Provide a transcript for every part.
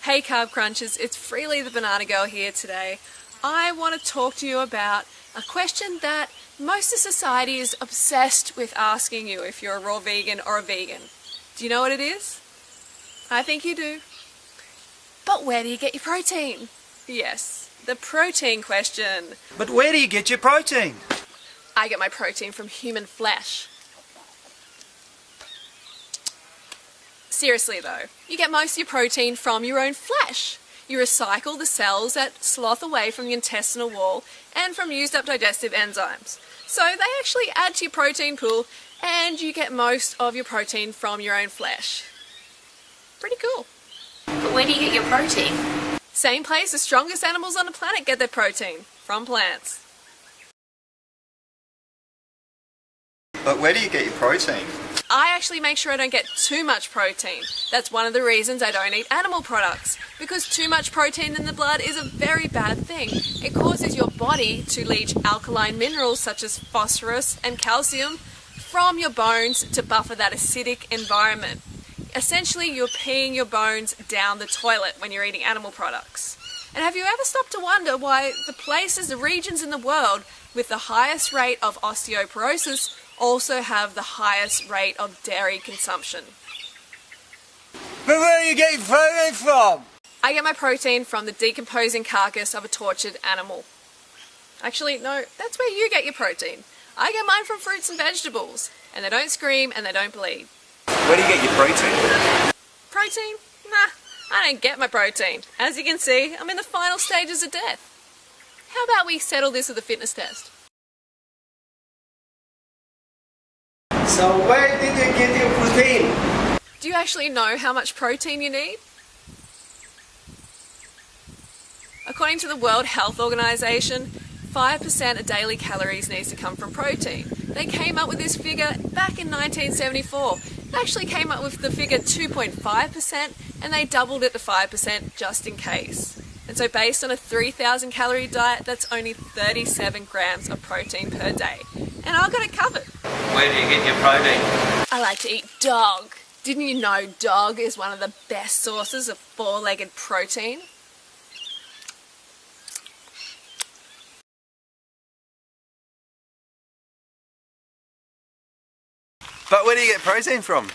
Hey Carb Crunchers, it's Freelee the Banana Girl here today. I want to talk to you about a question that most of society is obsessed with asking you if you're a raw vegan or a vegan. Do you know what it is? I think you do. But where do you get your protein? Yes, the protein question. But where do you get your protein? I get my protein from human flesh. Seriously though, you get most of your protein from your own flesh. You recycle the cells that slough away from the intestinal wall and from used up digestive enzymes. So they actually add to your protein pool and you get most of your protein from your own flesh. Pretty cool. But where do you get your protein? Same place the strongest animals on the planet get their protein, from plants. But where do you get your protein? I actually make sure I don't get too much protein. That's one of the reasons I don't eat animal products, because too much protein in the blood is a very bad thing. It causes your body to leach alkaline minerals such as phosphorus and calcium from your bones to buffer that acidic environment. Essentially, you're peeing your bones down the toilet when you're eating animal products. And have you ever stopped to wonder why the regions in the world with the highest rate of osteoporosis also have the highest rate of dairy consumption? But where do you get your protein from? I get my protein from the decomposing carcass of a tortured animal. Actually, no, that's where you get your protein. I get mine from fruits and vegetables, and they don't scream and they don't bleed. Where do you get your protein? Protein? Nah, I don't get my protein. As you can see, I'm in the final stages of death. How about we settle this with a fitness test? So where did you get your protein? Do you actually know how much protein you need? According to the World Health Organization, 5% of daily calories needs to come from protein. They came up with this figure back in 1974. They actually came up with the figure 2.5% and they doubled it to 5% just in case. And so based on a 3,000 calorie diet, that's only 37 grams of protein per day. And I've got it covered. Where do you get your protein? I like to eat dog. Didn't you know dog is one of the best sources of four-legged protein? But where do you get protein from?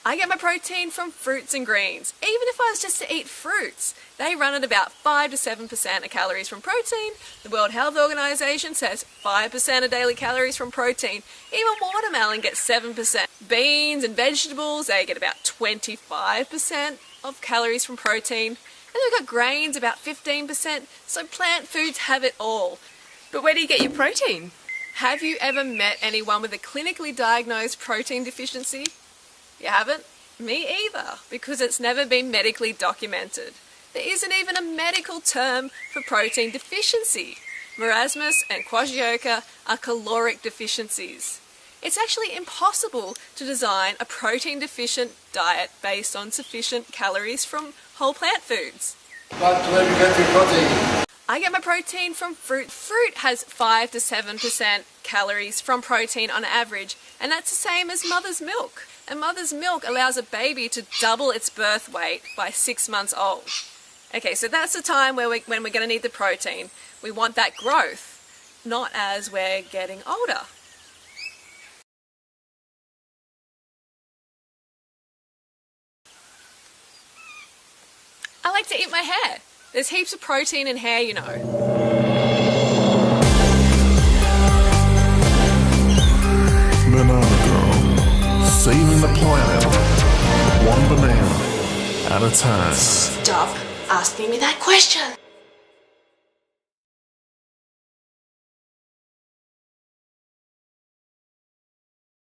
I get my protein from fruits and greens. Even if I was just to eat fruits, they run at about 5 to 7% of calories from protein. The World Health Organization says 5% of daily calories from protein. Even watermelon gets 7%. Beans and vegetables, they get about 25% of calories from protein. And then we've got grains, about 15%. So plant foods have it all. But where do you get your protein? Have you ever met anyone with a clinically diagnosed protein deficiency? You haven't? Me either, because it's never been medically documented. There isn't even a medical term for protein deficiency. Marasmus and kwashiorkor are caloric deficiencies. It's actually impossible to design a protein-deficient diet based on sufficient calories from whole plant foods. But where do you get your protein? I get my protein from fruit. Fruit has 5 to 7% calories from protein on average, and that's the same as mother's milk. And mother's milk allows a baby to double its birth weight by 6 months old. Okay, so that's the time when we're going to need the protein. We want that growth, not as we're getting older. I like to eat my hair. There's heaps of protein in hair, you know. Banana Girl, saving the planet, one banana at a time. Stop asking me that question.